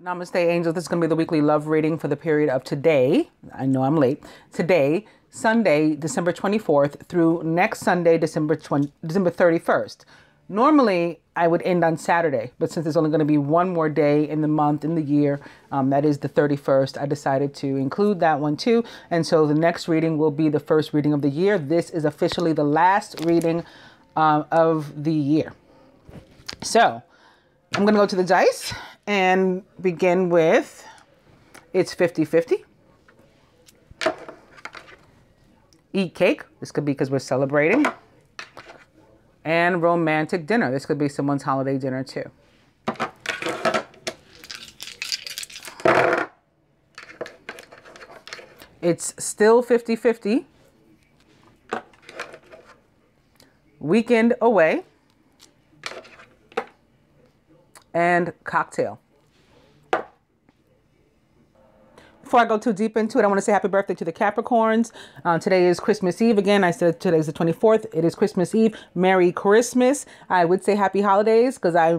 Namaste, angels. This is going to be the weekly love reading for the period of today. I know I'm late. Today, Sunday, December 24th through next Sunday, December 31st. Normally, I would end on Saturday, but since there's only going to be one more day in the month, in the year, that is the 31st, I decided to include that one too. And so the next reading will be the first reading of the year. This is officially the last reading of the year. So I'm going to go to the dice and begin with, it's 50-50. Eat cake. This could be because we're celebrating. And romantic dinner. This could be someone's holiday dinner too. It's still 50-50. Weekend away. And cocktail. Before I go too deep into it, I want to say happy birthday to the Capricorns. Today is Christmas Eve. Again, I said today's the 24th. It is Christmas Eve. Merry Christmas. I would say happy holidays because I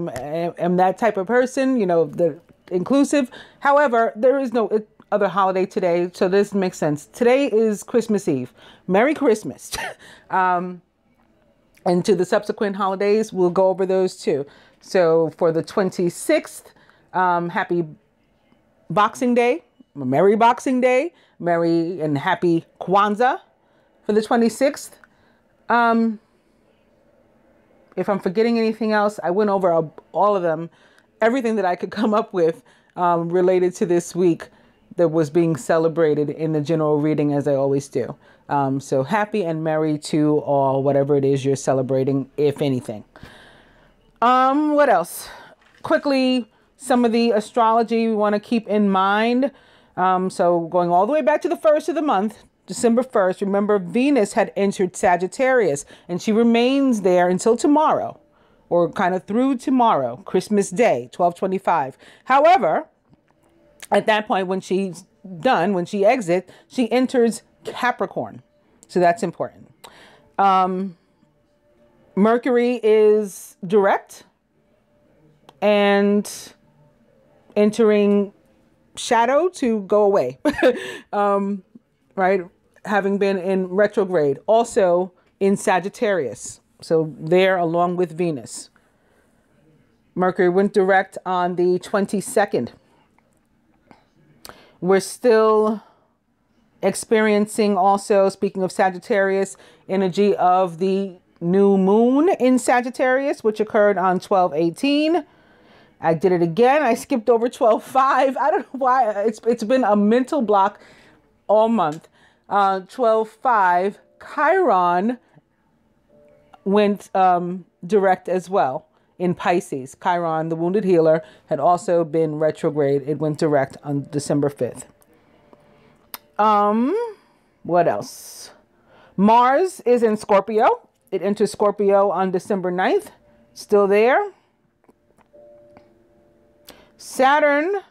am that type of person, you know, the inclusive. However, there is no other holiday today, so this makes sense. Today is Christmas Eve. Merry Christmas. And to the subsequent holidays, we'll go over those too. So for the 26th, happy Boxing Day. Merry Boxing Day, merry and happy Kwanzaa for the 26th. If I'm forgetting anything else, I went over all of them, everything that I could come up with related to this week that was being celebrated in the general reading, as I always do. So happy and merry to all, whatever it is you're celebrating, if anything. What else? Quickly, some of the astrology we want to keep in mind. So going all the way back to the first of the month, December 1st, remember Venus had entered Sagittarius and she remains there until tomorrow, or kind of through tomorrow, Christmas Day, 12/25. However, at that point, when she's done, when she exits, she enters Capricorn. So that's important. Mercury is direct and entering shadow to go away, right? Having been in retrograde, also in Sagittarius. So there along with Venus. Mercury went direct on the 22nd. We're still experiencing also, speaking of Sagittarius, energy of the new moon in Sagittarius, which occurred on 12/18. I did it again. I skipped over 12/5. I don't know why. It's been a mental block all month. 12/5, Chiron went direct as well in Pisces. Chiron, the wounded healer, had also been retrograde. It went direct on December 5th. What else? Mars is in Scorpio. It enters Scorpio on December 9th. Still there. Saturn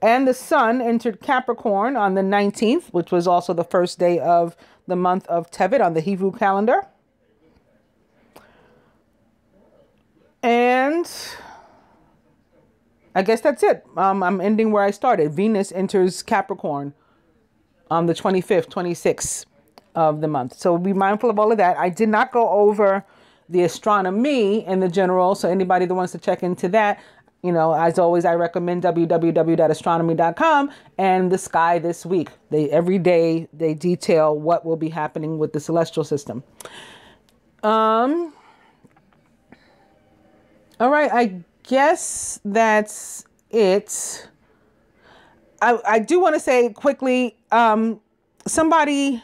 and the Sun entered Capricorn on the 19th, which was also the first day of the month of Tevet on the Hebrew calendar. And I guess that's it. I'm ending where I started. Venus enters Capricorn on the 25th, 26th of the month. So be mindful of all of that. I did not go over the astronomy in the general, so anybody that wants to check into that, you know, as always, I recommend www.astronomy.com and the sky this week. Every day they detail what will be happening with the celestial system. All right, I guess that's it. I do want to say quickly, somebody,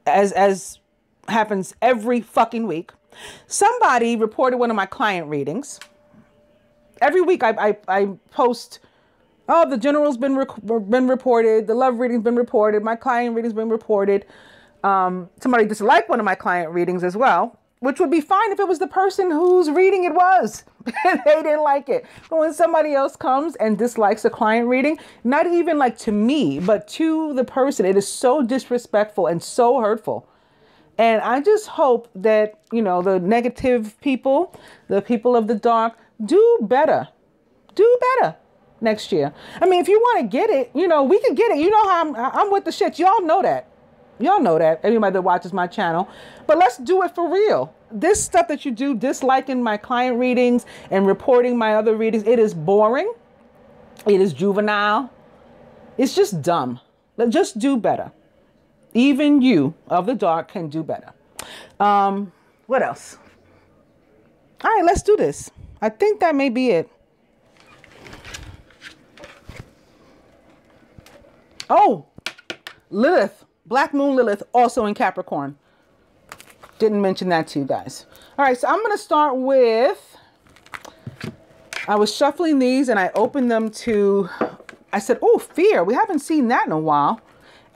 as happens every fucking week, somebody reported one of my client readings. Every week I post, oh, the general's been reported, the love reading's been reported, my client reading's been reported. Somebody disliked one of my client readings as well, which would be fine if it was the person whose reading it was. They didn't like it. But when somebody else comes and dislikes a client reading, not even like to me, but to the person, it is so disrespectful and so hurtful. And I just hope that, you know, the negative people, the people of the dark, do better. Do better. next year. I mean, if you want to get it, you know, we can get it. You know how I'm with the shit. Y'all know that. Y'all know that. Anybody that watches my channel. But let's do it for real. This stuff that you do, disliking my client readings and reporting my other readings, it is boring. It is juvenile. It's just dumb. Let's just do better. Even you of the dark can do better. What else? All right, let's do this. I think that may be it. Oh, Lilith, Black Moon Lilith, also in Capricorn. Didn't mention that to you guys. All right, so I'm going to start with, I was shuffling these and I opened them to, I said, oh, fear. We haven't seen that in a while.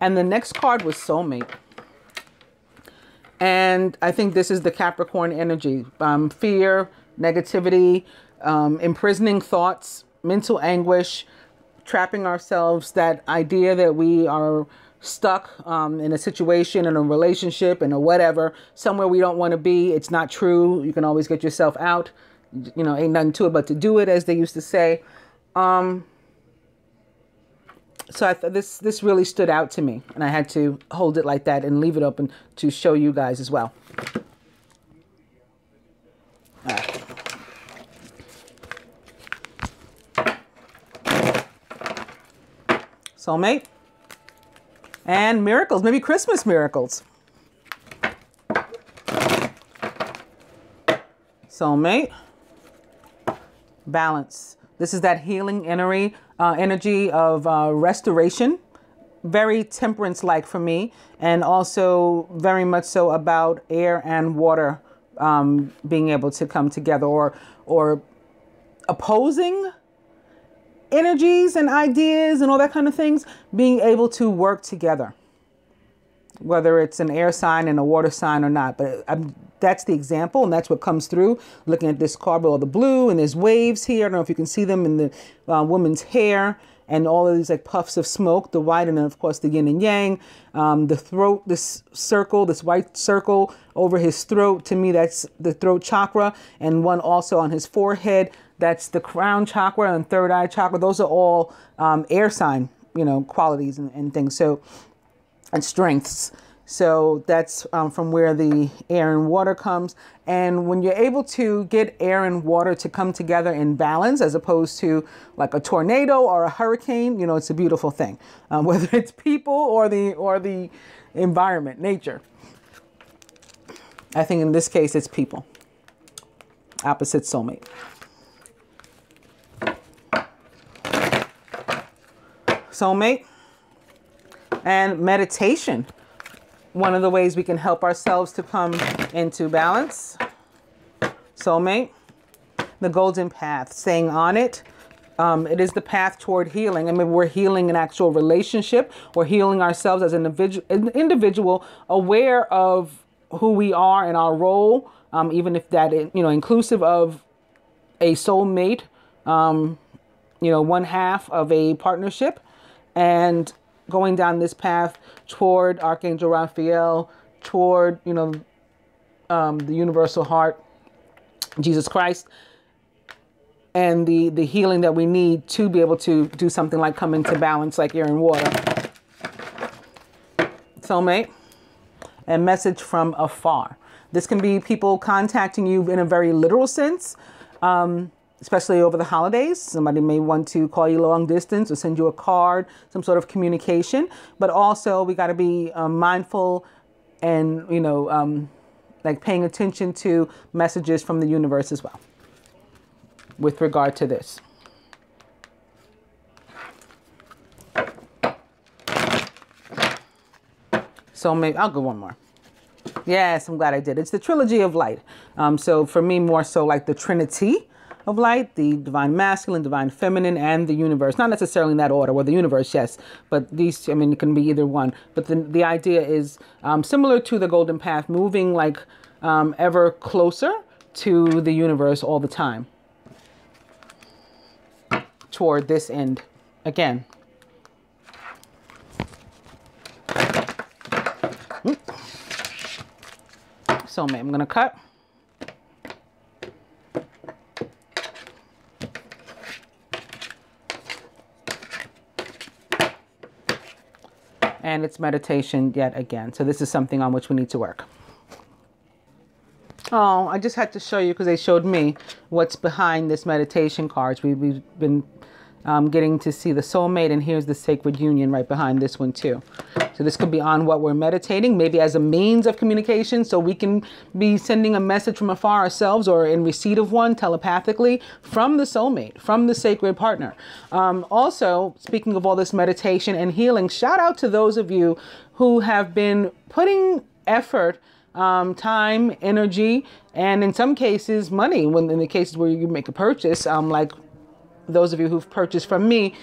And the next card was soulmate. And I think this is the Capricorn energy. Fear, negativity, imprisoning thoughts, mental anguish, trapping ourselves, that idea that we are stuck in a situation, in a relationship, in a whatever, somewhere we don't want to be. It's not true. You can always get yourself out. You know, ain't nothing to it but to do it, as they used to say. So I thought this really stood out to me, and I had to hold it like that and leave it open to show you guys as well. All right. Soulmate and miracles, maybe Christmas miracles. Soulmate, balance. This is that healing energy of restoration, very temperance-like for me, and also very much so about air and water being able to come together, or opposing energies and ideas and all that kind of things being able to work together, whether it's an air sign and a water sign or not. But that's the example, and that's what comes through looking at this card with all the blue, and there's waves here. I don't know if you can see them in the woman's hair, and all of these like puffs of smoke, the white, and then of course the yin and yang, the throat, this circle, this white circle over his throat. To me, that's the throat chakra, and one also on his forehead. That's the crown chakra and third eye chakra. Those are all air sign, you know, qualities and things. So, and strengths. So that's from where the air and water comes. And when you're able to get air and water to come together in balance, as opposed to like a tornado or a hurricane, you know, it's a beautiful thing. Whether it's people or the environment, nature. I think in this case, it's people. Opposite soulmate. Soulmate and meditation. One of the ways we can help ourselves to come into balance. Soulmate, the golden path, staying on it. It is the path toward healing. I mean, we're healing an actual relationship. We're healing ourselves as an individual, aware of who we are and our role, even if that, you know, inclusive of a soulmate, you know, one half of a partnership, and going down this path toward Archangel Raphael, toward, you know, the universal heart, Jesus Christ, and the healing that we need to be able to do something like come into balance like air and water. Soulmate, and message from afar. This can be people contacting you in a very literal sense, especially over the holidays. Somebody may want to call you long distance or send you a card, some sort of communication. But also we got to be mindful and, you know, like paying attention to messages from the universe as well with regard to this. So maybe I'll go one more. Yes, I'm glad I did. It's the trilogy of light. So for me, more so like the Trinity of light, the divine masculine, divine feminine, and the universe. Not necessarily in that order. Well, the universe, yes, but these, I mean, it can be either one. But the idea is similar to the golden path, moving like ever closer to the universe all the time toward this end again. So I'm going to cut. and it's meditation yet again. So this is something on which we need to work. Oh, I just had to show you because they showed me what's behind this meditation cards. We've been getting to see the soulmate, and here's the sacred union right behind this one too. So this could be on what we're meditating, maybe as a means of communication, so we can be sending a message from afar ourselves or in receipt of one telepathically from the soulmate, from the sacred partner. Also, speaking of all this meditation and healing, shout out to those of you who have been putting effort, time, energy, and in some cases money, when in the cases where you make a purchase, like those of you who've purchased from me,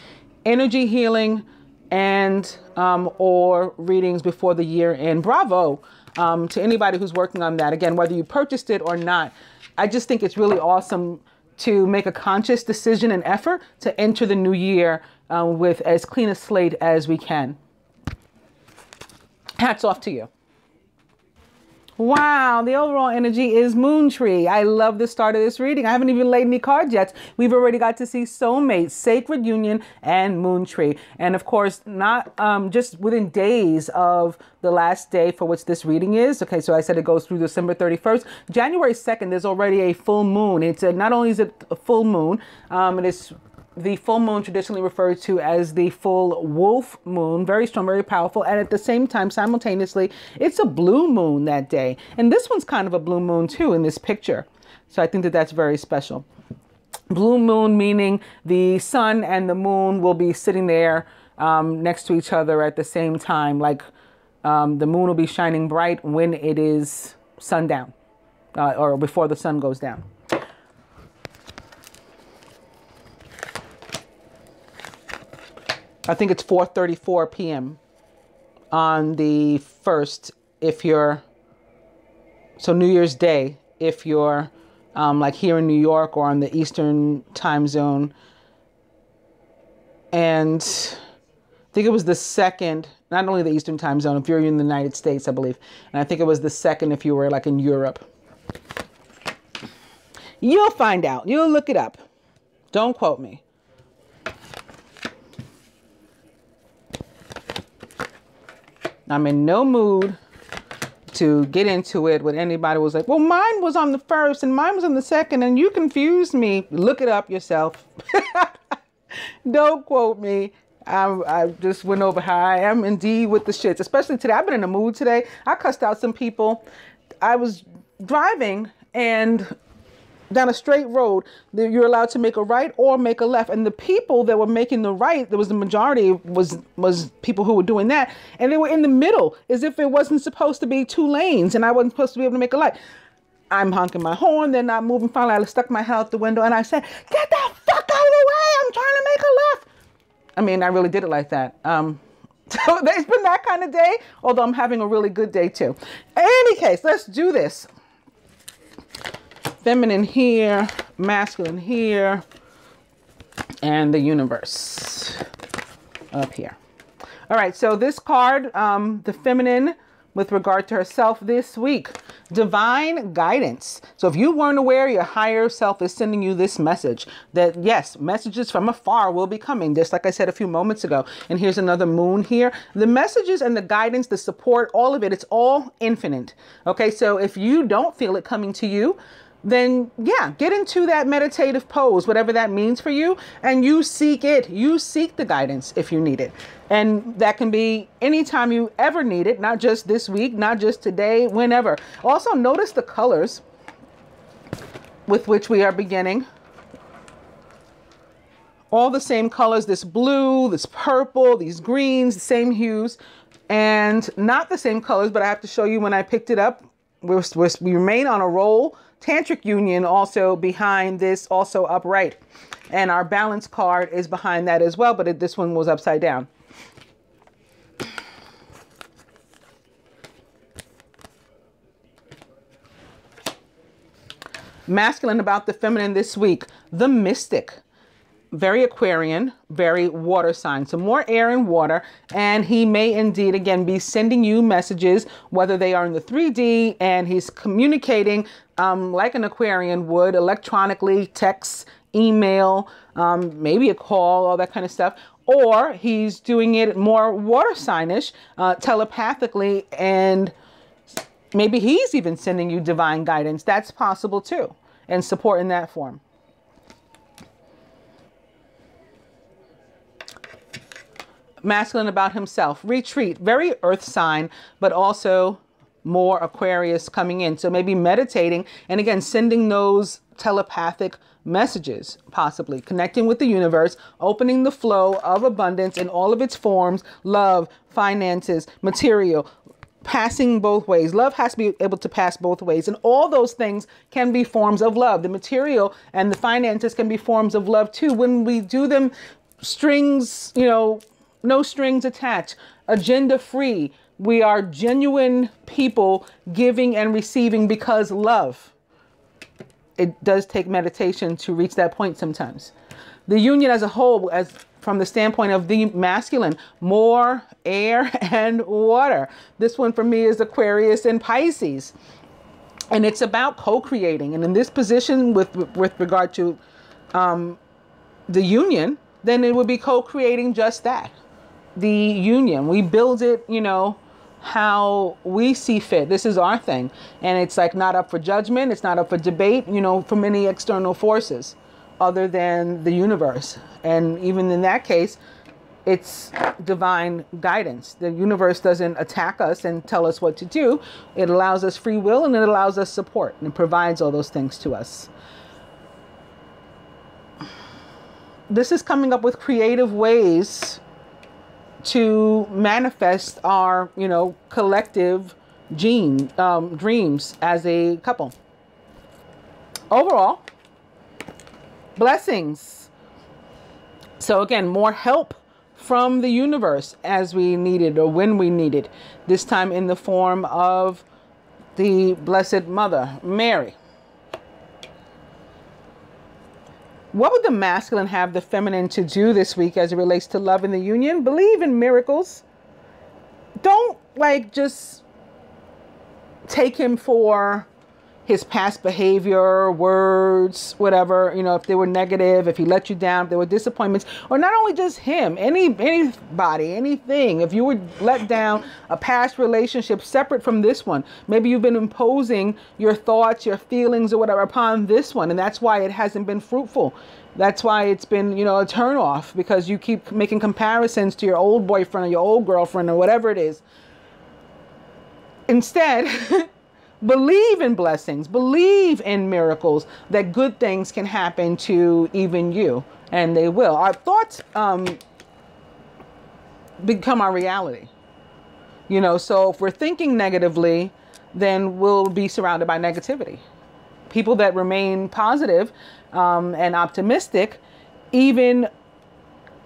energy healing and or readings before the year end. Bravo to anybody who's working on that. Again, whether you purchased it or not, I just think it's really awesome to make a conscious decision and effort to enter the new year with as clean a slate as we can. Hats off to you. Wow, the overall energy is Moon Tree. I love the start of this reading. I haven't even laid any cards yet. We've already got to see soulmate, sacred union, and Moon Tree. And of course, not just within days of the last day for which this reading is. Okay, so I said it goes through December 31st. January 2nd, there's already a full moon. It's not only is it a full moon, it is the full moon traditionally referred to as the full wolf moon, very strong, very powerful. And at the same time, simultaneously, it's a blue moon that day. And this one's kind of a blue moon too in this picture. So I think that that's very special. Blue moon meaning the sun and the moon will be sitting there next to each other at the same time. Like the moon will be shining bright when it is sundown or before the sun goes down. I think it's 4:34 p.m. on the 1st, if you're, so New Year's Day, if you're like here in New York or on the Eastern time zone. And I think it was the second, not only the Eastern time zone, if you're in the United States, I believe. And I think it was the second if you were like in Europe. You'll find out. You'll look it up. Don't quote me. I'm in no mood to get into it when anybody was like, well, mine was on the 1st and mine was on the 2nd and you confused me. Look it up yourself. Don't quote me. I just went over how I am indeed with the shits, especially today. I've been in a mood today. I cussed out some people. I was driving and down a straight road, you're allowed to make a right or make a left. And the people that were making the right, there was the majority was people who were doing that. And they were in the middle as if it wasn't supposed to be 2 lanes and I wasn't supposed to be able to make a light. I'm honking my horn. They're not moving. Finally, I stuck my head out the window and I said, get the fuck out of the way. I'm trying to make a left. I mean, I really did it like that. So it's been that kind of day, although I'm having a really good day too. In any case, let's do this. Feminine here, masculine here, and the universe up here. All right, so this card, the feminine with regard to herself this week, divine guidance. So if you weren't aware, your higher self is sending you this message that yes, messages from afar will be coming, just like I said a few moments ago. And here's another moon here. The messages and the guidance, the support, all of it, it's all infinite. Okay, so if you don't feel it coming to you, then yeah, get into that meditative pose, whatever that means for you, and you seek it. You seek the guidance if you need it. And that can be anytime you ever need it, not just this week, not just today, whenever. Also notice the colors with which we are beginning. All the same colors, this blue, this purple, these greens, the same hues, and not the same colors, but I have to show you when I picked it up. We remain on a roll. Tantric union also behind this, also upright. And our balance card is behind that as well, but this one was upside down. Masculine about the feminine this week, the mystic. Very Aquarian, very water sign. So more air and water. And he may indeed, again, be sending you messages, whether they are in the 3D and he's communicating like an Aquarian would, electronically, text, email, maybe a call, all that kind of stuff. or he's doing it more water signish, telepathically, and maybe he's even sending you divine guidance. That's possible too, and support in that form. Masculine about himself. Retreat. Very earth sign, but also more Aquarius coming in. So maybe meditating and again, sending those telepathic messages, possibly connecting with the universe, opening the flow of abundance in all of its forms, love, finances, material, passing both ways. Love has to be able to pass both ways. And all those things can be forms of love. The material and the finances can be forms of love too. When we do them strings, no strings attached, agenda free. We are genuine people giving and receiving because love. It does take meditation to reach that point sometimes. The union as a whole, as from the standpoint of the masculine, more air and water. This one for me is Aquarius and Pisces. And it's about co-creating. And in this position with regard to the union, then it would be co-creating just that. The union. We build it, how we see fit. This is our thing. And it's like not up for judgment. It's not up for debate, from any external forces other than the universe. And even in that case, it's divine guidance. The universe doesn't attack us and tell us what to do. It allows us free will and it allows us support and it provides all those things to us. This is coming up with creative ways to manifest our, collective dreams as a couple. Overall, blessings. So again, more help from the universe as we needed or when we needed. This time in the form of the Blessed Mother, Mary. What would the masculine have the feminine to do this week as it relates to love in the union? Believe in miracles. Don't just take him for his past behavior, words, whatever, if they were negative, if he let you down, if there were disappointments, or not only just him, anybody, anything. If you were let down, a past relationship separate from this one, maybe you've been imposing your thoughts, your feelings or whatever upon this one. And that's why it hasn't been fruitful. That's why it's been, a turn off, because you keep making comparisons to your old boyfriend or your old girlfriend or whatever it is. Instead, believe in blessings, believe in miracles, that good things can happen to even you, and they will. Our thoughts become our reality. So if we're thinking negatively, then we'll be surrounded by negativity. People that remain positive and optimistic, even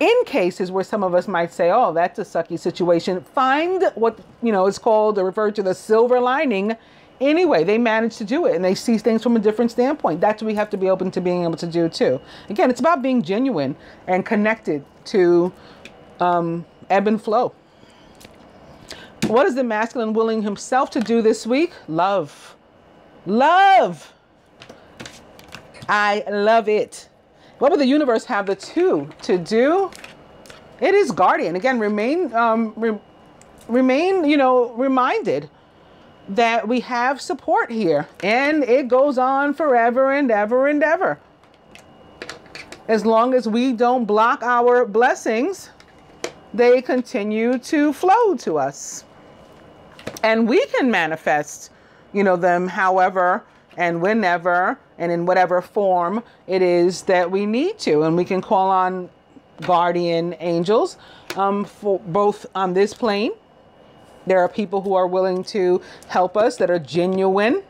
in cases where some of us might say, oh, that's a sucky situation, find what, is called or referred to the silver lining. Anyway, they manage to do it and they see things from a different standpoint. That's what we have to be open to being able to do too. Again, it's about being genuine and connected to ebb and flow. What is the masculine willing himself to do this week? Love. Love. I love it. What would the universe have the two to do? It is guardian. Again, remain, reminded that we have support here, and it goes on forever and ever and ever. As long as we don't block our blessings, they continue to flow to us. And we can manifest, them however and whenever and in whatever form it is that we need to. And we can call on guardian angels for both on this plane. There are people who are willing to help us that are genuine.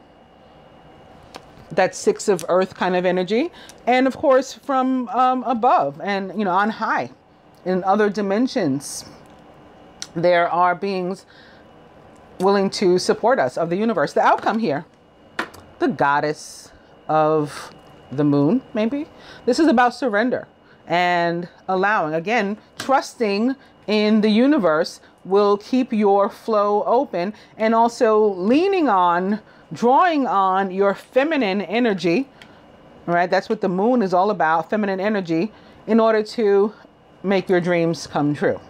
That 6 of earth kind of energy. And of course, from above and, on high in other dimensions, there are beings willing to support us of the universe. The outcome here, the goddess of the moon, maybe. This is about surrender and allowing, again, trusting in the universe will keep your flow open, and also leaning on, drawing on your feminine energy, right? That's what the moon is all about, feminine energy, in order to make your dreams come true.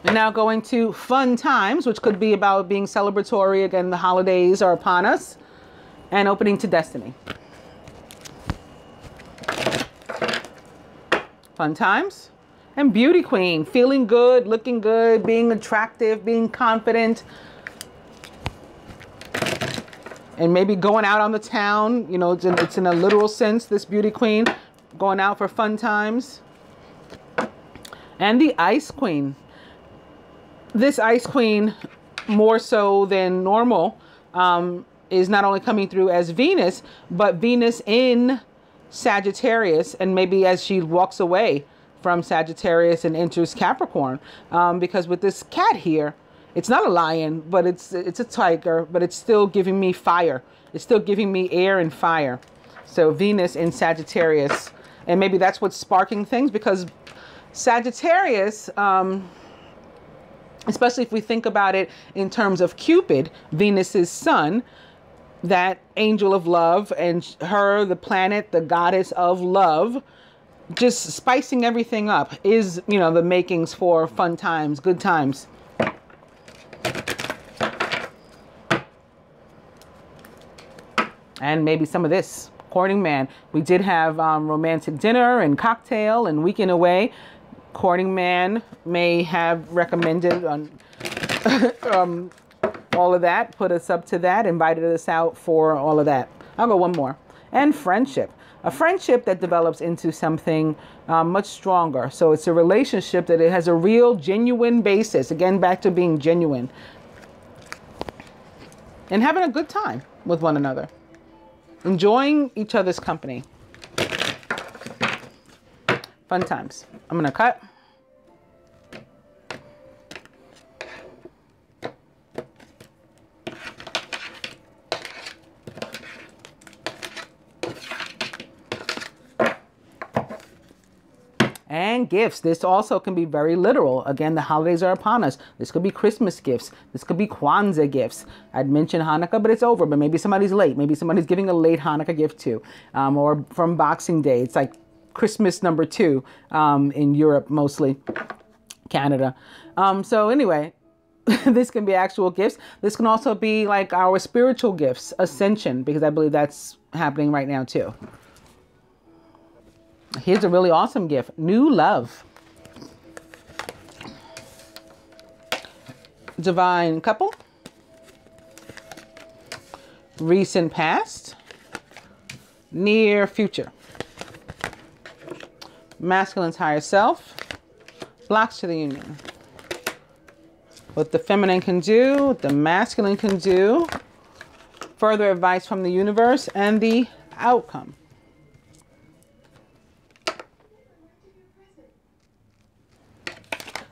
And now going to fun times, which could be about being celebratory. Again, the holidays are upon us. And opening to destiny. Fun times. And beauty queen, feeling good, looking good, being attractive, being confident. And maybe going out on the town, you know, it's in a literal sense, this beauty queen, going out for fun times. And the ice queen. This ice queen, more so than normal, is not only coming through as Venus, but Venus in Sagittarius. And maybe as she walks away from Sagittarius and enters Capricorn, because with this cat here, it's not a lion, but it's a tiger, but it's still giving me fire. It's still giving me air and fire. So Venus in Sagittarius, and maybe that's what's sparking things, because Sagittarius, especially if we think about it in terms of Cupid, Venus's son, that angel of love, and her, the planet, the goddess of love, just spicing everything up is, you know, the makings for fun times, good times. And maybe some of this, courting man. We did have romantic dinner and cocktail and weekend away. Courting man may have recommended on all of that, put us up to that, invited us out for all of that. I'll go one more. And friendship. A friendship that develops into something much stronger. So it's a relationship that it has a real, genuine basis. Again, back to being genuine. And having a good time with one another. Enjoying each other's company. Fun times. I'm going to cut. And gifts. This also can be very literal. Again, the holidays are upon us. This could be Christmas gifts. This could be Kwanzaa gifts. I'd mentioned Hanukkah, but it's over. But maybe somebody's late. Maybe somebody's giving a late Hanukkah gift too. Or from Boxing Day. It's like Christmas number 2 in Europe, mostly Canada. So anyway, this can be actual gifts. This can also be like our spiritual gifts, ascension, because I believe that's happening right now too. Here's a really awesome gift. New love. Divine couple. Recent past. Near future. Masculine's higher self. Blocks to the union. What the feminine can do, what the masculine can do. Further advice from the universe and the outcome.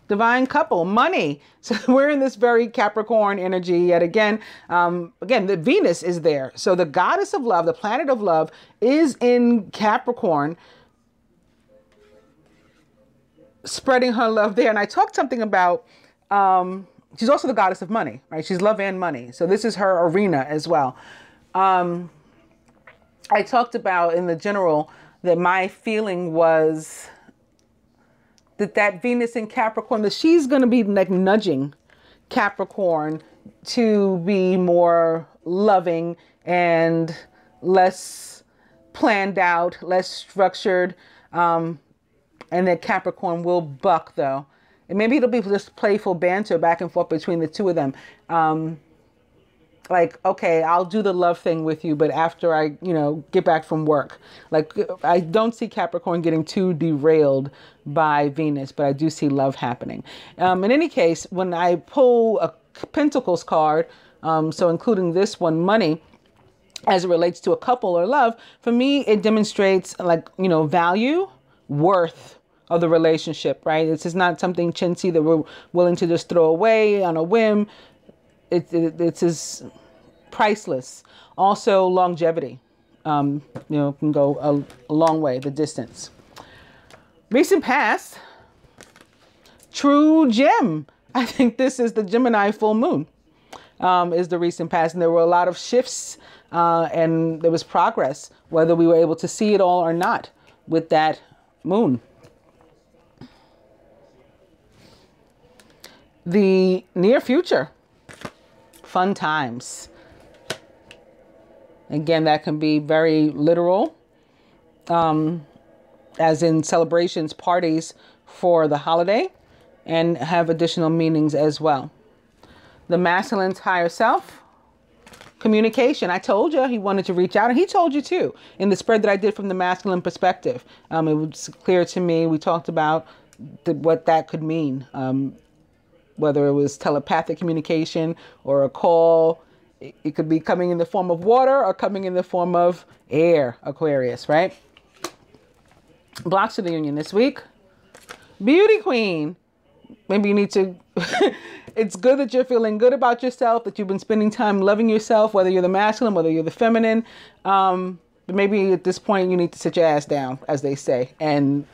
Divine couple, money. So we're in this very Capricorn energy yet again. Again, the Venus is there. So the goddess of love, the planet of love, is in Capricorn, spreading her love there. And I talked something about, she's also the goddess of money, right? She's love and money. So this is her arena as well. I talked about in the general that my feeling was that Venus in Capricorn, that she's going to be like nudging Capricorn to be more loving and less planned out, less structured. And that Capricorn will buck though. And maybe it'll be just playful banter back and forth between the two of them. Like, okay, I'll do the love thing with you, but after I, get back from work. Like, I don't see Capricorn getting too derailed by Venus, but I do see love happening. In any case, when I pull a Pentacles card, so including this one, money, as it relates to a couple or love, for me, it demonstrates like, value, worth of the relationship, right? This is not something chintzy that we're willing to just throw away on a whim. It's priceless. Also longevity, can go a long way, the distance. Recent past, true gem. I think this is the Gemini full moon, is the recent past. And there were a lot of shifts and there was progress, whether we were able to see it all or not with that moon. The near future, fun times. Again, that can be very literal, as in celebrations, parties for the holiday, and have additional meanings as well. The masculine's higher self, communication. I told you he wanted to reach out, and he told you too in the spread that I did from the masculine perspective. It was clear to me. We talked about what that could mean, whether it was telepathic communication or a call. It could be coming in the form of water or coming in the form of air, Aquarius, right? Blocks of the union this week. Beauty queen. Maybe you need to, it's good that you're feeling good about yourself, that you've been spending time loving yourself, whether you're the masculine, whether you're the feminine. But maybe at this point you need to sit your ass down, as they say, and,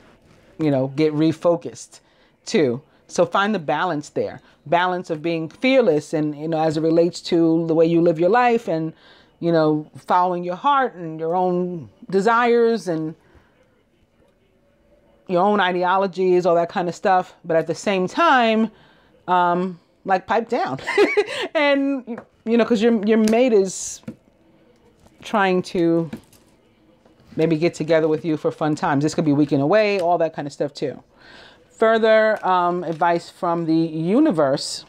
you know, get refocused too. So find the balance there. Balance of being fearless and, you know, as it relates to the way you live your life and, you know, following your heart and your own desires and your own ideologies, all that kind of stuff. But at the same time, like pipe down. And, you know, because your mate is trying to maybe get together with you for fun times. This could be weekend away, all that kind of stuff too. Further advice from the universe.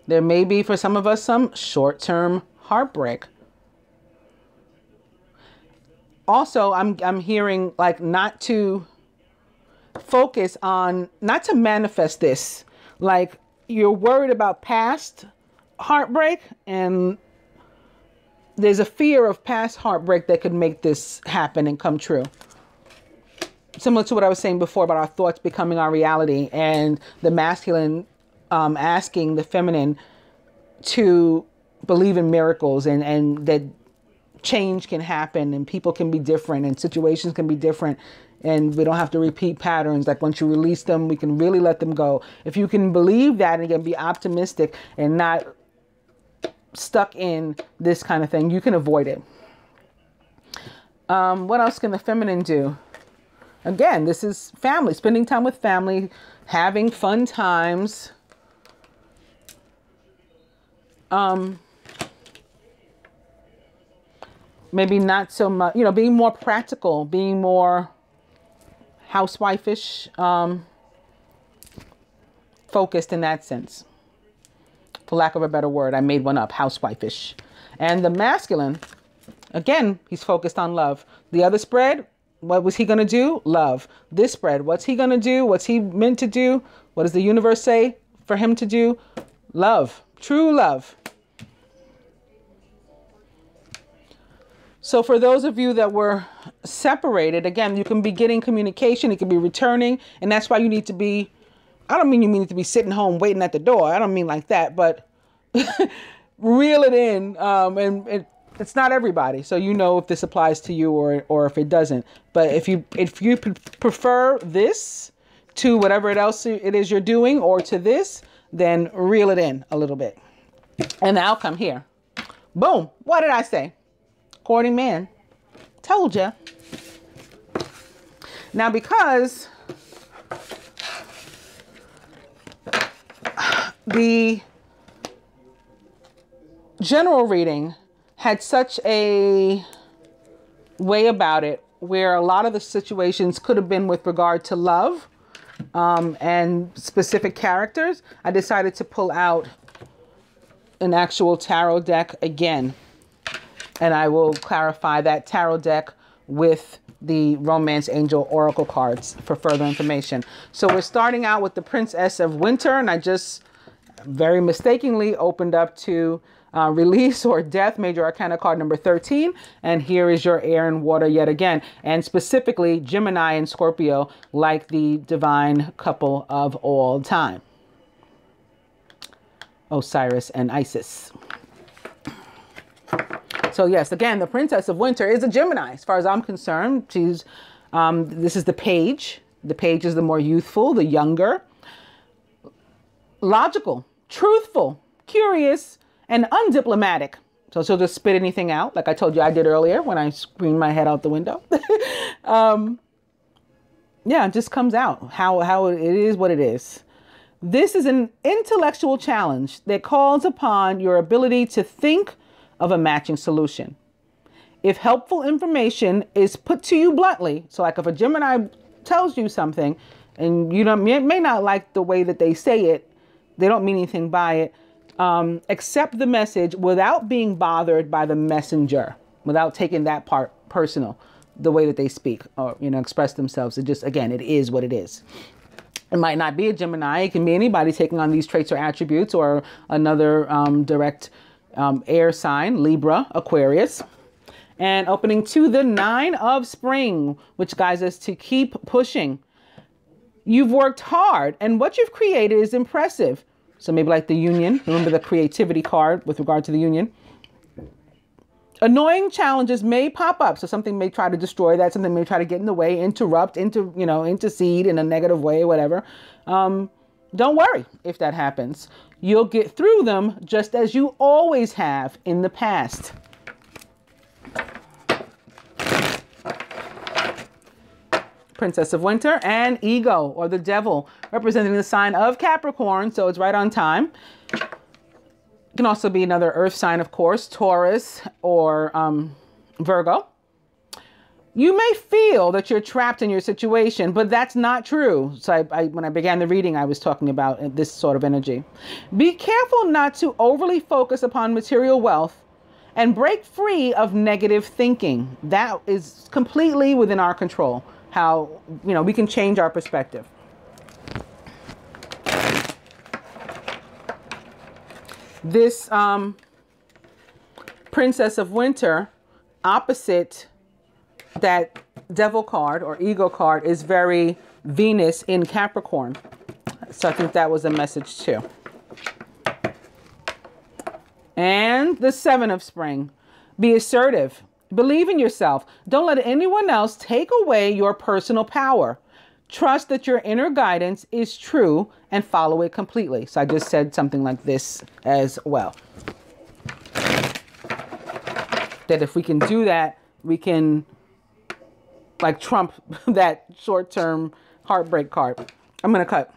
There may be, for some of us, some short-term heartbreak. Also, I'm hearing like not to focus on, not to manifest this. Like you're worried about past heartbreak, and there's a fear of past heartbreak that could make this happen and come true. Similar to what I was saying before about our thoughts becoming our reality, and the masculine asking the feminine to believe in miracles and that change can happen and people can be different and situations can be different and we don't have to repeat patterns. Like once you release them, we can really let them go. If you can believe that and can be optimistic and not stuck in this kind of thing, you can avoid it. What else can the feminine do? Again, this is family, spending time with family, having fun times. Maybe not so much, you know, being more practical, being more housewife-ish, focused in that sense. For lack of a better word, I made one up, housewife-ish. And the masculine, again, he's focused on love. The other spread, what was he going to do? Love. This spread, what's he going to do? What's he meant to do? What does the universe say for him to do? Love. True love. So for those of you that were separated, again, you can be getting communication. It can be returning. And that's why you need to be, I don't mean you need to be sitting home waiting at the door. I don't mean like that, but reel it in. And it's not everybody. So you know if this applies to you or if it doesn't. But if you prefer this to whatever else it is you're doing or to this, then reel it in a little bit. And the outcome here. Boom. What did I say? Courting man. Told ya. Now, because the general reading had such a way about it where a lot of the situations could have been with regard to love and specific characters, I decided to pull out an actual tarot deck again. And I will clarify that tarot deck with the Romance Angel Oracle cards for further information. So we're starting out with the Princess of Winter, and I just very mistakenly opened up to Release or Death, Major Arcana card number 13. And here is your air and water yet again. And specifically Gemini and Scorpio, like the divine couple of all time. Osiris and Isis. So yes, again, the Princess of Winter is a Gemini. As far as I'm concerned, she's, this is the Page. The Page is the more youthful, the younger. logical, truthful, curious, and undiplomatic. So she'll just spit anything out, like I told you I did earlier when I screamed my head out the window. Yeah, it just comes out how it is what it is. This is an intellectual challenge that calls upon your ability to think of a matching solution. If helpful information is put to you bluntly, so like if a Gemini tells you something and you may not like the way that they say it, they don't mean anything by it, accept the message without being bothered by the messenger, without taking that part personal, the way that they speak or, express themselves. It just, again, it is what it is. It might not be a Gemini. It can be anybody taking on these traits or attributes, or another direct air sign, Libra, Aquarius. And opening to the 9 of Spring, which guides us to keep pushing. You've worked hard and what you've created is impressive. So maybe like the Union. Remember the creativity card with regard to the Union. Annoying challenges may pop up. So something may try to destroy that. Something may try to get in the way, interrupt, intercede in a negative way, whatever. Don't worry if that happens. You'll get through them just as you always have in the past. Princess of Winter and Ego, or the Devil, representing the sign of Capricorn. So it's right on time. It can also be another earth sign, of course, Taurus or Virgo. You may feel that you're trapped in your situation, but that's not true. So when I began the reading, I was talking about this sort of energy. Be careful not to overly focus upon material wealth and break free of negative thinking. That is completely within our control. How, we can change our perspective. This Princess of Winter, opposite that Devil card or Ego card, is very Venus in Capricorn. So I think that was a message too. And the 7 of Spring. Be assertive. Believe in yourself. Don't let anyone else take away your personal power. Trust that your inner guidance is true and follow it completely. So I just said something like this as well. That if we can do that, we can like trump that short-term heartbreak card. I'm going to cut.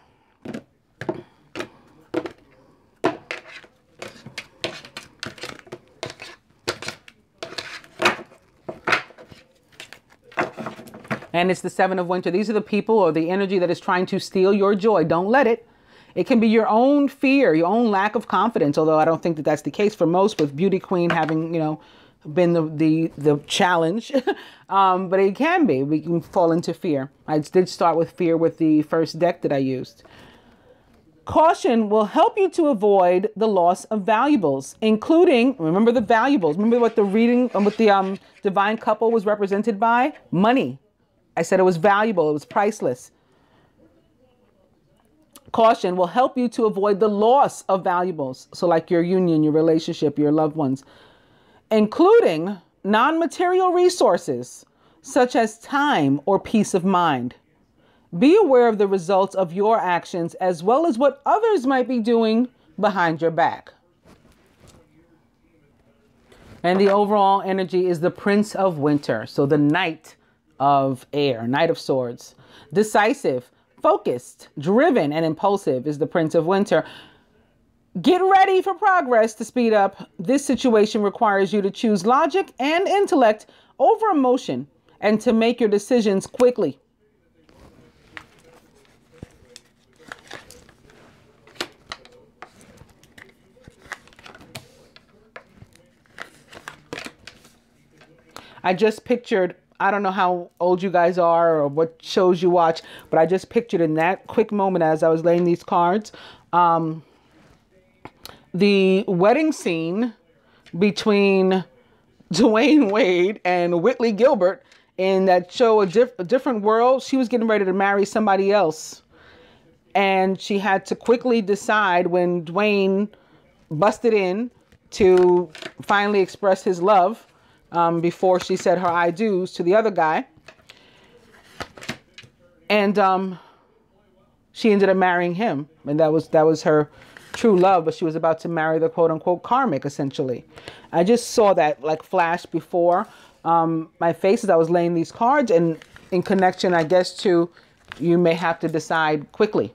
And it's the 7 of Winter. These are the people or the energy that is trying to steal your joy. Don't let it. It can be your own fear, your own lack of confidence, although I don't think that that's the case for most, with Beauty Queen having, been the challenge. But it can be. We can fall into fear. I did start with fear with the first deck that I used. Caution will help you to avoid the loss of valuables, including, remember the valuables. Remember what the reading, what the divine couple was represented by? Money. I said it was valuable. It was priceless. Caution will help you to avoid the loss of valuables. So like your union, your relationship, your loved ones, including non-material resources such as time or peace of mind. Be aware of the results of your actions as well as what others might be doing behind your back. And the overall energy is the Prince of Winter. So the Knight of Air, Knight of Swords. Decisive, focused, driven, and impulsive is the Prince of Winter. Get ready for progress to speed up. This situation requires you to choose logic and intellect over emotion and to make your decisions quickly. I just pictured, I don't know how old you guys are or what shows you watch, but I just pictured in that quick moment as I was laying these cards, the wedding scene between Dwayne Wade and Whitley Gilbert in that show, A Different World. She was getting ready to marry somebody else. And she had to quickly decide when Dwayne busted in to finally express his love. Before she said her I do's to the other guy. And she ended up marrying him. And that was her true love, but she was about to marry the quote unquote karmic, essentially. I just saw that like flash before my face as I was laying these cards, and in connection, I guess, to you may have to decide quickly.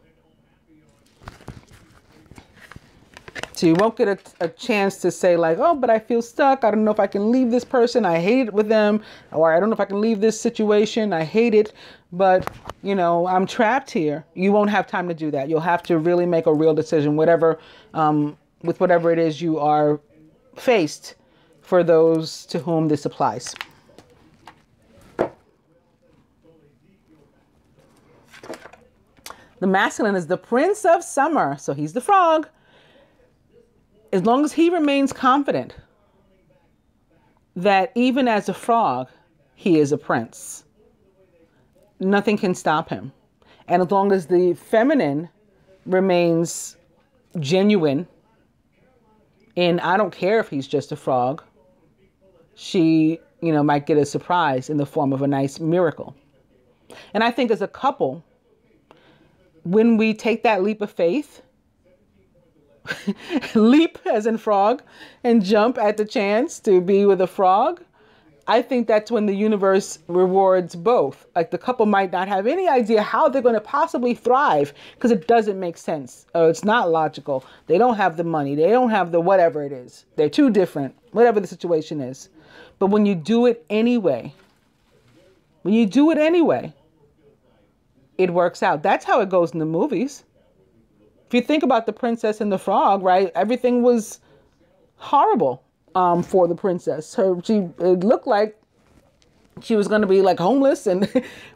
So you won't get a chance to say like, oh, but I feel stuck. I don't know if I can leave this person. I hate it with them. Or I don't know if I can leave this situation. I hate it. But, you know, I'm trapped here. You won't have time to do that. You'll have to really make a real decision, whatever, with whatever it is you are faced, for those to whom this applies. The masculine is the prince of summer. So he's the frog. As long as he remains confident that even as a frog, he is a prince, nothing can stop him. And as long as the feminine remains genuine in, I don't care if he's just a frog, she, you know, might get a surprise in the form of a nice miracle. And I think as a couple, when we take that leap of faith, leap as in frog, and jump at the chance to be with a frog, I think that's when the universe rewards both. Like the couple might not have any idea how they're going to possibly thrive because it doesn't make sense. It's not logical. They don't have the money. They don't have the whatever it is. They're too different, whatever the situation is. But when you do it anyway, it works out. That's how it goes in the movies. If you think about the princess and the frog, right? Everything was horrible for the princess. It looked like she was going to be like homeless and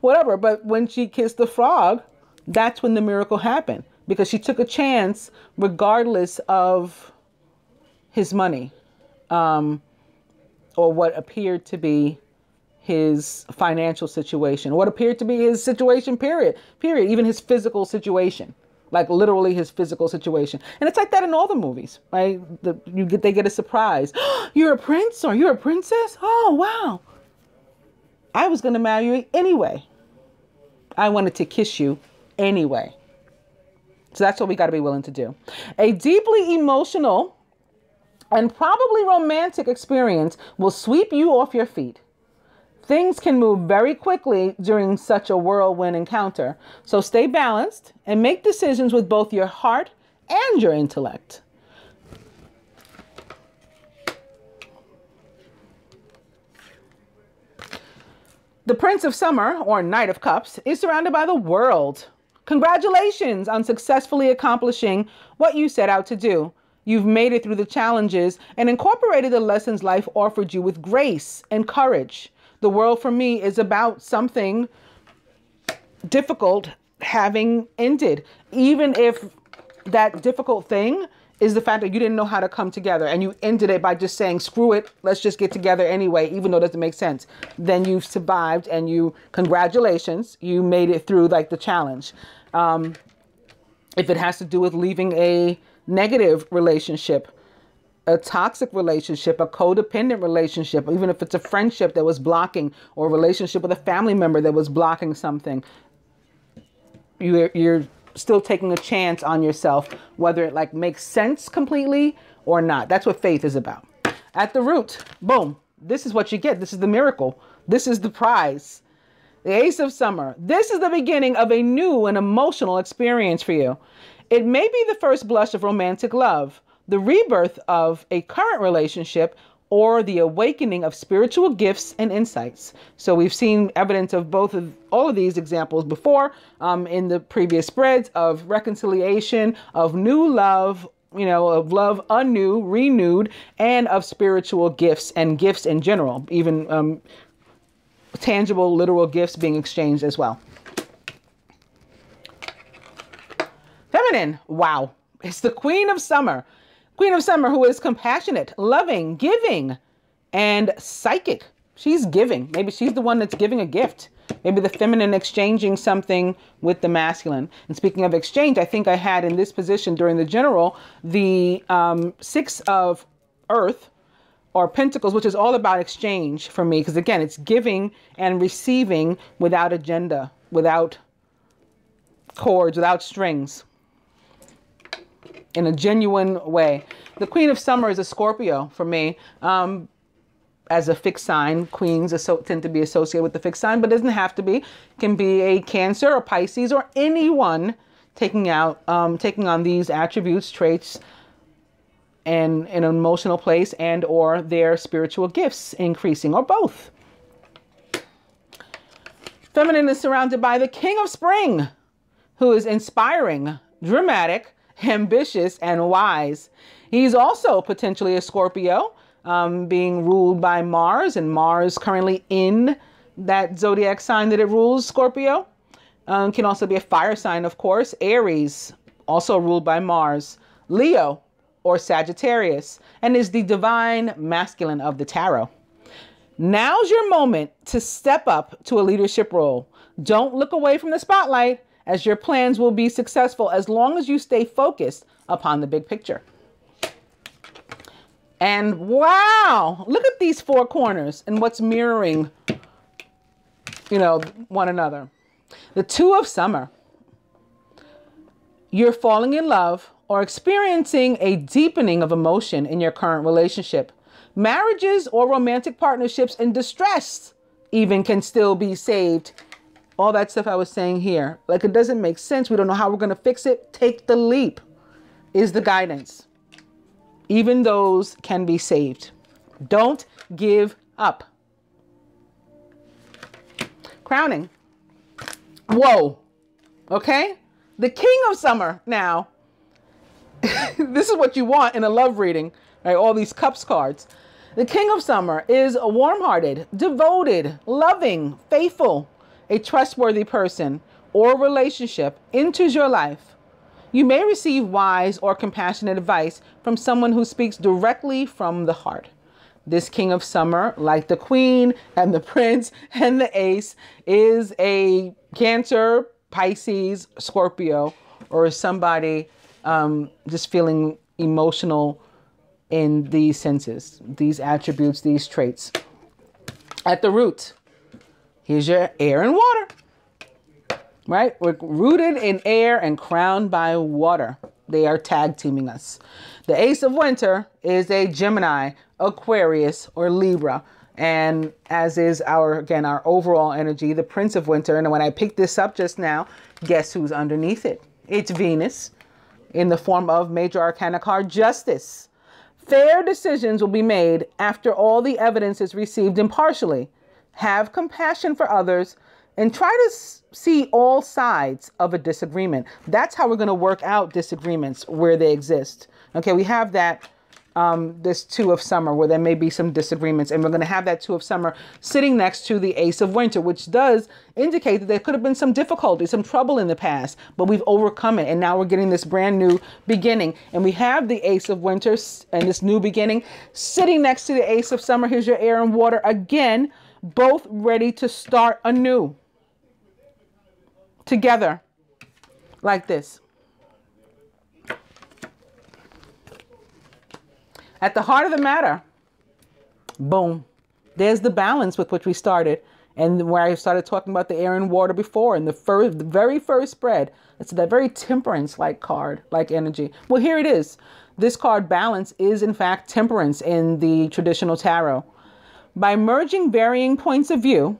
whatever. But when she kissed the frog, that's when the miracle happened, because she took a chance regardless of his money, or what appeared to be his financial situation, what appeared to be his situation, period, even his physical situation. Like literally his physical situation. And it's like that in all the movies, right? They get a surprise. You're a prince or you're a princess? Oh, wow. I was going to marry you anyway. I wanted to kiss you anyway. So that's what we got to be willing to do. A deeply emotional and probably romantic experience will sweep you off your feet. Things can move very quickly during such a whirlwind encounter. So stay balanced and make decisions with both your heart and your intellect. The Prince of Summer, or Knight of Cups, is surrounded by the world. Congratulations on successfully accomplishing what you set out to do. You've made it through the challenges and incorporated the lessons life offered you with grace and courage. The world for me is about something difficult having ended, even if that difficult thing is the fact that you didn't know how to come together and you ended it by just saying, screw it, let's just get together anyway, even though it doesn't make sense. Then you survived and congratulations, you made it through like the challenge. If it has to do with leaving a negative relationship, a toxic relationship, a codependent relationship, even if it's a friendship that was blocking, or a relationship with a family member that was blocking something, you're still taking a chance on yourself, whether it like makes sense completely or not. That's what faith is about. At the root, boom, this is what you get. This is the miracle. This is the prize. The Ace of Summer. This is the beginning of a new and emotional experience for you. It may be the first blush of romantic love, the rebirth of a current relationship, or the awakening of spiritual gifts and insights. So we've seen evidence of all of these examples before in the previous spreads, of reconciliation, of new love, of love anew, renewed, and of spiritual gifts and gifts in general, even tangible, literal gifts being exchanged as well. Feminine, wow. It's the Queen of Summer. Queen of Summer, who is compassionate, loving, giving, and psychic. She's giving. Maybe she's the one that's giving a gift. Maybe the feminine exchanging something with the masculine. And speaking of exchange, I think I had in this position during the general, the Six of Earth, or Pentacles, which is all about exchange for me. Because again, it's giving and receiving without agenda, without chords, without strings, in a genuine way. The Queen of Summer is a Scorpio for me. As a fixed sign, queens tend to be associated with the fixed sign, but it doesn't have to be. It can be a Cancer or Pisces or anyone taking on these attributes, traits, and in an emotional place, and or their spiritual gifts increasing, or both. Feminine is surrounded by the King of Spring, who is inspiring, dramatic, ambitious, and wise. He's also potentially a Scorpio, being ruled by Mars, and Mars currently in that zodiac sign that it rules, Scorpio. Can also be a fire sign, of course. Aries, also ruled by Mars. Leo, or Sagittarius, and is the divine masculine of the tarot. Now's your moment to step up to a leadership role. Don't look away from the spotlight, as your plans will be successful as long as you stay focused upon the big picture. And wow, look at these four corners and what's mirroring, one another. The Two of Summer. You're falling in love or experiencing a deepening of emotion in your current relationship. Marriages or romantic partnerships in distress even can still be saved. All that stuff I was saying here. Like, it doesn't make sense. We don't know how we're going to fix it. Take the leap is the guidance. Even those can be saved. Don't give up. Crowning. Whoa. Okay? The King of Summer now. This is what you want in a love reading, right? All these cups cards. The King of Summer is a warm-hearted, devoted, loving, faithful, a trustworthy person or relationship enters your life. You may receive wise or compassionate advice from someone who speaks directly from the heart. This King of Summer, like the Queen and the Prince and the Ace, is a Cancer, Pisces, Scorpio, or somebody just feeling emotional in these senses, these attributes, these traits. At the root, here's your air and water, right? We're rooted in air and crowned by water. They are tag teaming us. The Ace of Winter is a Gemini, Aquarius, or Libra. And as is our overall energy, the Prince of Winter. And when I picked this up just now, guess who's underneath it? It's Venus in the form of Major Arcana card Justice. Fair decisions will be made after all the evidence is received impartially. Have compassion for others and try to see all sides of a disagreement. That's how we're going to work out disagreements where they exist. Okay, we have that this Two of Summer where there may be some disagreements, and we're going to have that Two of Summer sitting next to the Ace of Winter, which does indicate that there could have been some difficulty, some trouble in the past, but we've overcome it, and now we're getting this brand new beginning. And we have the Ace of Winter and this new beginning sitting next to the Ace of Summer. Here's your air and water again, both ready to start anew together like this. At the heart of the matter, boom, there's the balance with which we started, and where I started talking about the air and water before in the very first spread. It's that very temperance-like card, like energy. Well, here it is. This card, balance, is in fact temperance in the traditional tarot. By merging varying points of view,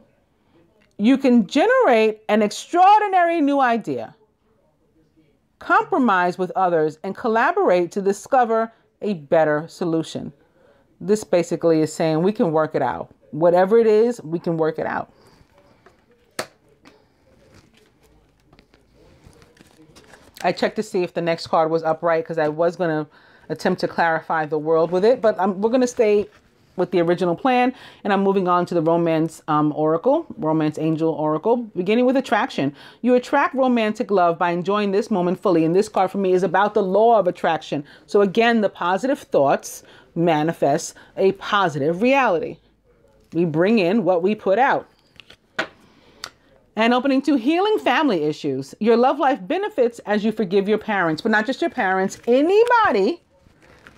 you can generate an extraordinary new idea, compromise with others, and collaborate to discover a better solution. This basically is saying we can work it out. Whatever it is, we can work it out. I checked to see if the next card was upright because I was going to attempt to clarify the world with it, but we're going to stay with the original plan, and I'm moving on to the romance oracle, romance angel oracle, beginning with attraction. You attract romantic love by enjoying this moment fully, and this card for me is about the law of attraction. So again, the positive thoughts manifest a positive reality. We bring in what we put out. And opening to healing family issues. Your love life benefits as you forgive your parents, but not just your parents, anybody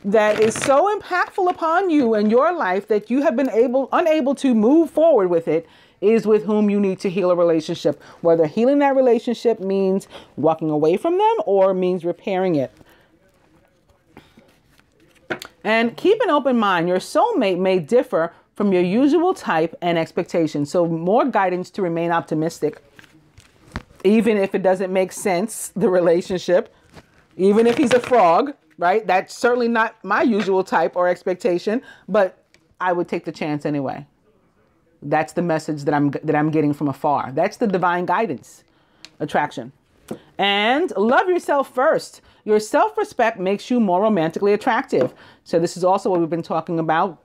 that is so impactful upon you and your life that you have been unable to move forward with it. is with whom you need to heal a relationship. Whether healing that relationship means walking away from them or means repairing it. And keep an open mind. Your soulmate may differ from your usual type and expectations. So more guidance to remain optimistic. Even if it doesn't make sense, the relationship, even if he's a frog, right? That's certainly not my usual type or expectation, but I would take the chance anyway. That's the message that I'm getting from afar. That's the divine guidance, attraction. And love yourself first. Your self-respect makes you more romantically attractive. So this is also what we've been talking about,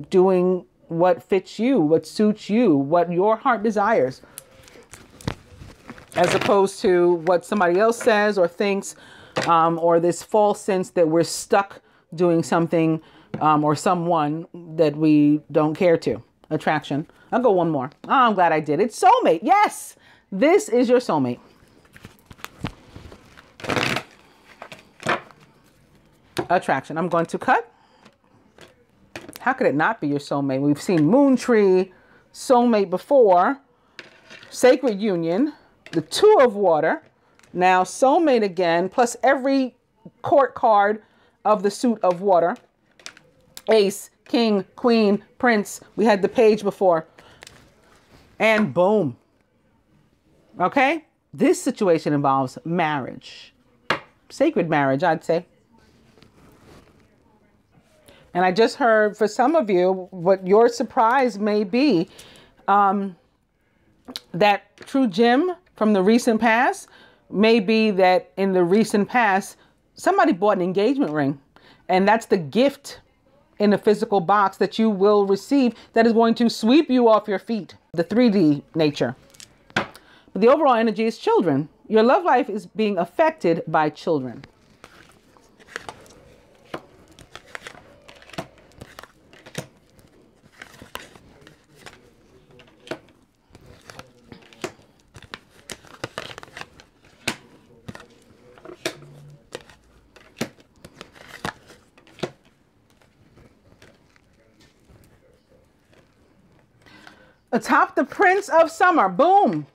doing what fits you, what suits you, what your heart desires, as opposed to what somebody else says or thinks, or this false sense that we're stuck doing something or someone that we don't care to. Attraction. I'll go one more. Oh, I'm glad I did it. Soulmate. Yes, this is your soulmate. Attraction. I'm going to cut. How could it not be your soulmate? We've seen moon tree, soulmate before, sacred union, the two of water, now soulmate again, plus every court card of the suit of water. Ace, king, queen, prince. We had the page before. And boom. Okay? This situation involves marriage. Sacred marriage, I'd say. And I just heard for some of you, what your surprise may be, that true gem from the recent past may be that in the recent past, somebody bought an engagement ring. And that's the gift in the physical box that you will receive that is going to sweep you off your feet. The 3D nature. But the overall energy is children. Your love life is being affected by children. Atop the Prince of Summer. Boom.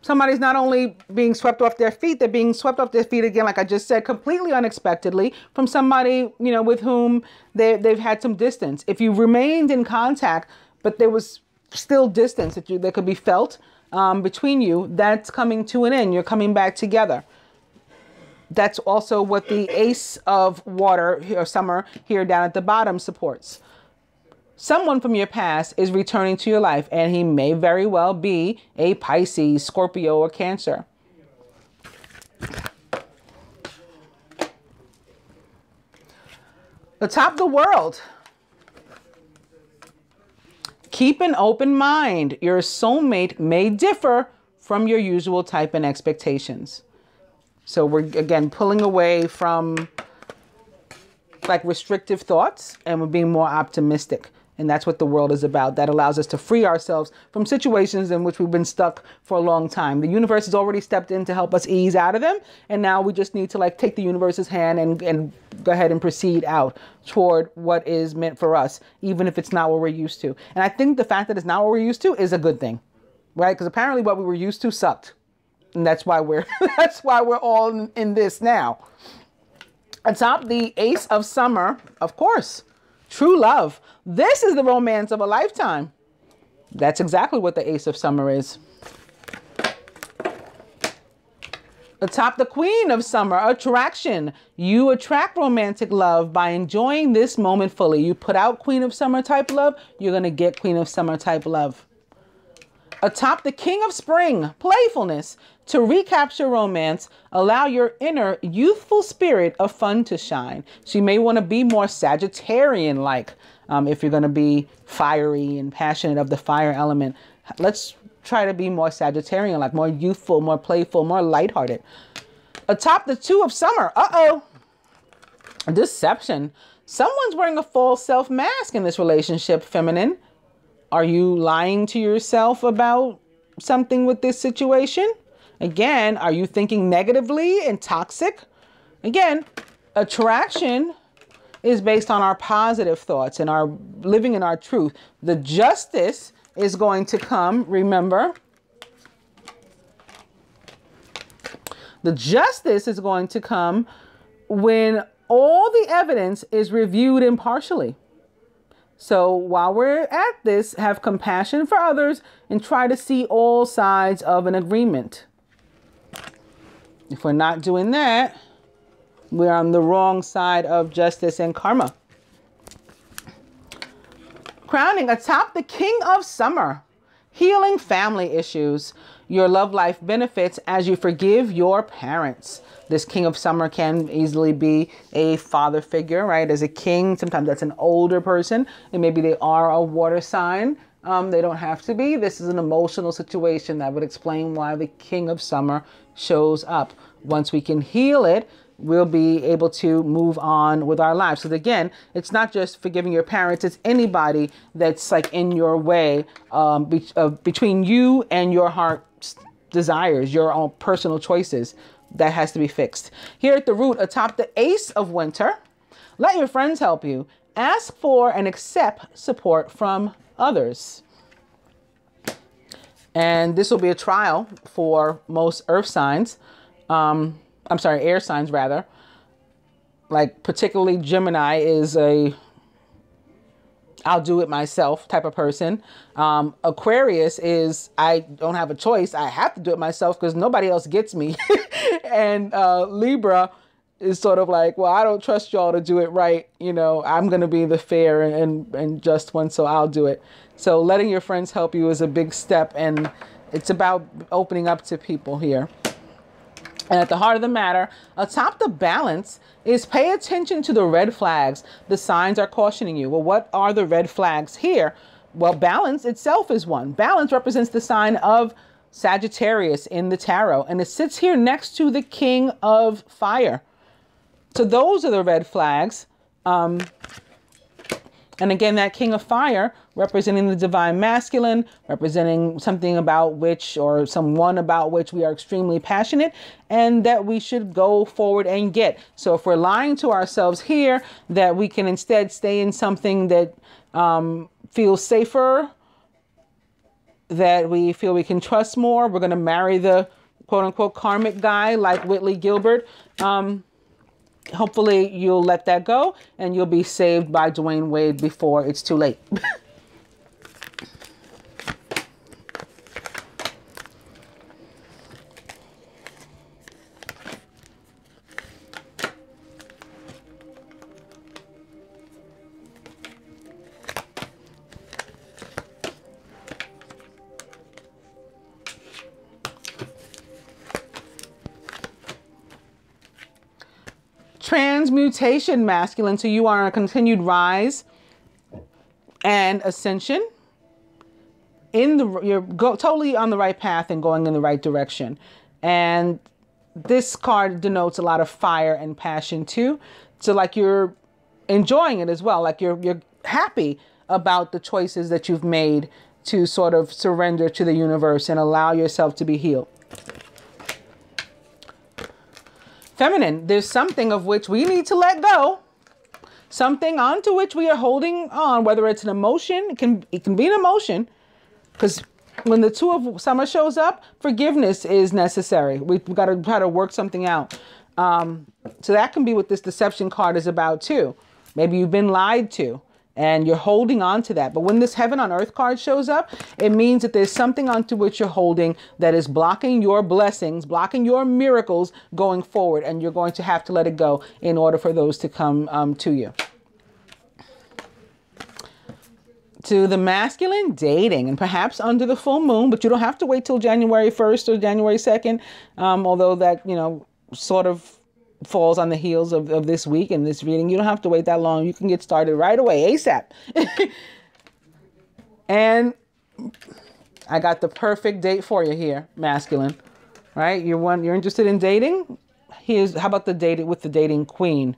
Somebody's not only being swept off their feet, they're being swept off their feet again, like I just said, completely unexpectedly from somebody, you know, with whom they've had some distance. If you remained in contact, but there was still distance that could be felt between you, that's coming to an end. You're coming back together. That's also what the Ace of Water or Summer here down at the bottom supports. Someone from your past is returning to your life, and he may very well be a Pisces, Scorpio, or Cancer. Atop the World. Keep an open mind. Your soulmate may differ from your usual type and expectations. So we're, again, pulling away from like restrictive thoughts, and we're being more optimistic. And that's what the world is about. That allows us to free ourselves from situations in which we've been stuck for a long time. The universe has already stepped in to help us ease out of them. And now we just need to like take the universe's hand and go ahead and proceed out toward what is meant for us, even if it's not what we're used to. And I think the fact that it's not what we're used to is a good thing, right? Because apparently what we were used to sucked. And that's why we're all in this now. Atop the Ace of Summer, of course, true love. This is the romance of a lifetime. That's exactly what the Ace of Summer is. Atop the Queen of Summer, attraction. You attract romantic love by enjoying this moment fully. You put out Queen of Summer type love, you're going to get Queen of Summer type love. Atop the King of Spring, playfulness. To recapture romance, allow your inner youthful spirit of fun to shine. So you may want to be more Sagittarian-like if you're going to be fiery and passionate of the fire element. Let's try to be more Sagittarian-like, more youthful, more playful, more lighthearted. Atop the Two of Summer, deception. Someone's wearing a false self-mask in this relationship, feminine. Are you lying to yourself about something with this situation? Again, are you thinking negatively and toxic? Again, attraction is based on our positive thoughts and our living in our truth. The justice is going to come, remember. The justice is going to come when all the evidence is reviewed impartially. So while we're at this, have compassion for others and try to see all sides of an agreement. If we're not doing that, we're on the wrong side of justice and karma. Crowning atop the king of summer, healing family issues. Your love life benefits as you forgive your parents. This king of summer can easily be a father figure, right? As a king, sometimes that's an older person, and maybe they are a water sign. They don't have to be. This is an emotional situation that would explain why the king of summer shows up. Once we can heal it, we'll be able to move on with our lives. So again, it's not just forgiving your parents, it's anybody that's like in your way, between you and your heart's desires, your own personal choices. That has to be fixed. Here at the root, atop the ace of winter, let your friends help you. Ask for and accept support from others. And this will be a trial for most earth signs. Air signs rather. Like particularly Gemini is a I'll do it myself type of person. Aquarius is I don't have a choice. I have to do it myself because nobody else gets me. And Libra is sort of like, well, I don't trust y'all to do it right. You know, I'm going to be the fair and just one, so I'll do it. So letting your friends help you is a big step, and it's about opening up to people here. And at the heart of the matter, atop the balance, is pay attention to the red flags. The signs are cautioning you. Well, what are the red flags here? Well, balance itself is one. Balance represents the sign of Sagittarius in the tarot, and it sits here next to the king of fire. So those are the red flags. And again, that king of fire representing the divine masculine, representing something about which, or someone about which we are extremely passionate and that we should go forward and get. So if we're lying to ourselves here, that we can instead stay in something that feels safer, that we feel we can trust more. We're going to marry the quote unquote karmic guy like Whitley Gilbert. Hopefully you'll let that go and you'll be saved by Dwayne Wade before it's too late. Transmutation masculine, so you are on a continued rise and ascension. You're totally on the right path and going in the right direction. And this card denotes a lot of fire and passion too. So like you're enjoying it as well. Like you're happy about the choices that you've made to sort of surrender to the universe and allow yourself to be healed. Feminine, there's something of which we need to let go, something onto which we are holding on, whether it's an emotion, it can be an emotion, because when the two of summer shows up, forgiveness is necessary. We've got to try to work something out. So that can be what this deception card is about too. Maybe you've been lied to and you're holding on to that. But when this heaven on earth card shows up, it means that there's something onto which you're holding that is blocking your blessings, blocking your miracles going forward. And you're going to have to let it go in order for those to come to you. To the masculine, dating, and perhaps under the full moon, but you don't have to wait till January 1st or January 2nd. Although that, you know, sort of falls on the heels of this week and this reading. You don't have to wait that long. You can get started right away, ASAP. And I got the perfect date for you here, masculine. Right? You're interested in dating? How about the date with the dating queen?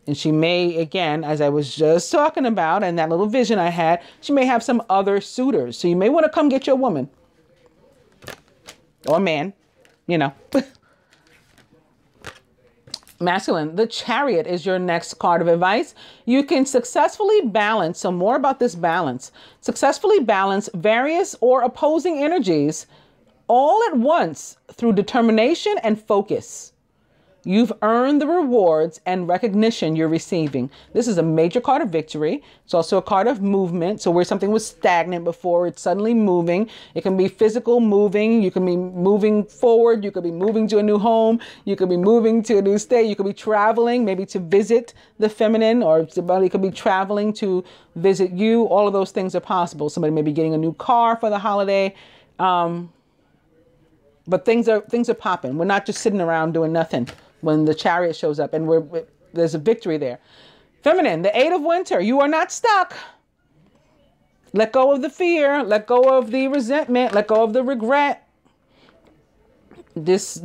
And she may, again, as I was just talking about, and that little vision I had, she may have some other suitors. So you may want to come get your woman. Or man, you know. Masculine, the Chariot is your next card of advice. You can successfully balance, so more about this balance, successfully balance various or opposing energies all at once through determination and focus. You've earned the rewards and recognition you're receiving. This is a major card of victory. It's also a card of movement. So where something was stagnant before, it's suddenly moving. It can be physical moving. You can be moving forward. You could be moving to a new home. You could be moving to a new state. You could be traveling, maybe to visit the feminine, or somebody could be traveling to visit you. All of those things are possible. Somebody may be getting a new car for the holiday. But things are popping. We're not just sitting around doing nothing when the Chariot shows up, and there's a victory there. Feminine, the 8 of Winter. You are not stuck. Let go of the fear. Let go of the resentment. Let go of the regret. This,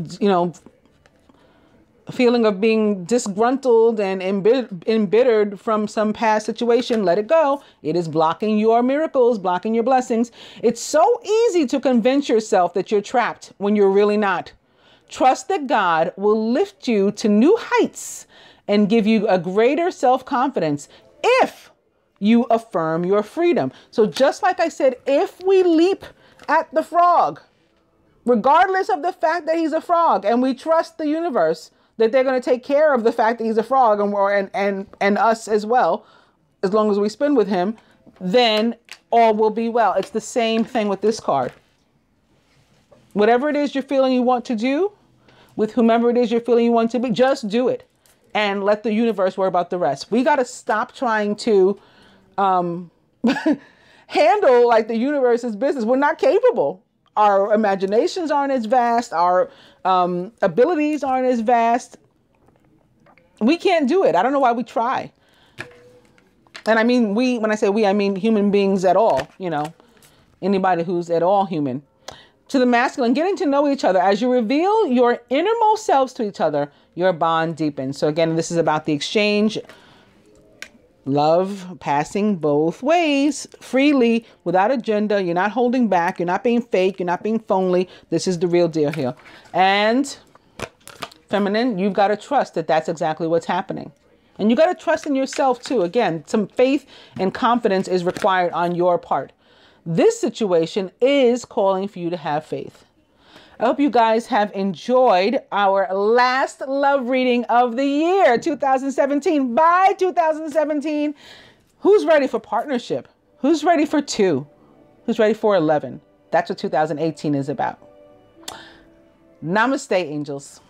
feeling of being disgruntled and embittered from some past situation, let it go. It is blocking your miracles, blocking your blessings. It's so easy to convince yourself that you're trapped when you're really not. Trust that God will lift you to new heights and give you a greater self-confidence if you affirm your freedom. So just like I said, if we leap at the frog, regardless of the fact that he's a frog, and we trust the universe that they're going to take care of the fact that he's a frog and us as well, as long as we spin with him, then all will be well. It's the same thing with this card. Whatever it is you're feeling you want to do, with whomever it is you're feeling you want to be, just do it and let the universe worry about the rest. We got to stop trying to handle like the universe's business. We're not capable. Our imaginations aren't as vast. Our abilities aren't as vast. We can't do it. I don't know why we try. And I mean, when I say we, I mean human beings at all, anybody who's at all human. To the masculine, getting to know each other. As you reveal your innermost selves to each other, your bond deepens. So again, this is about the exchange, love passing both ways, freely, without agenda. You're not holding back. You're not being fake. You're not being phony. This is the real deal here. And feminine, you've got to trust that that's exactly what's happening. And you got to trust in yourself too. Again, some faith and confidence is required on your part. This situation is calling for you to have faith. I hope you guys have enjoyed our last love reading of the year, 2017. By 2017, who's ready for partnership? Who's ready for 2? Who's ready for 11? That's what 2018 is about. Namaste, angels.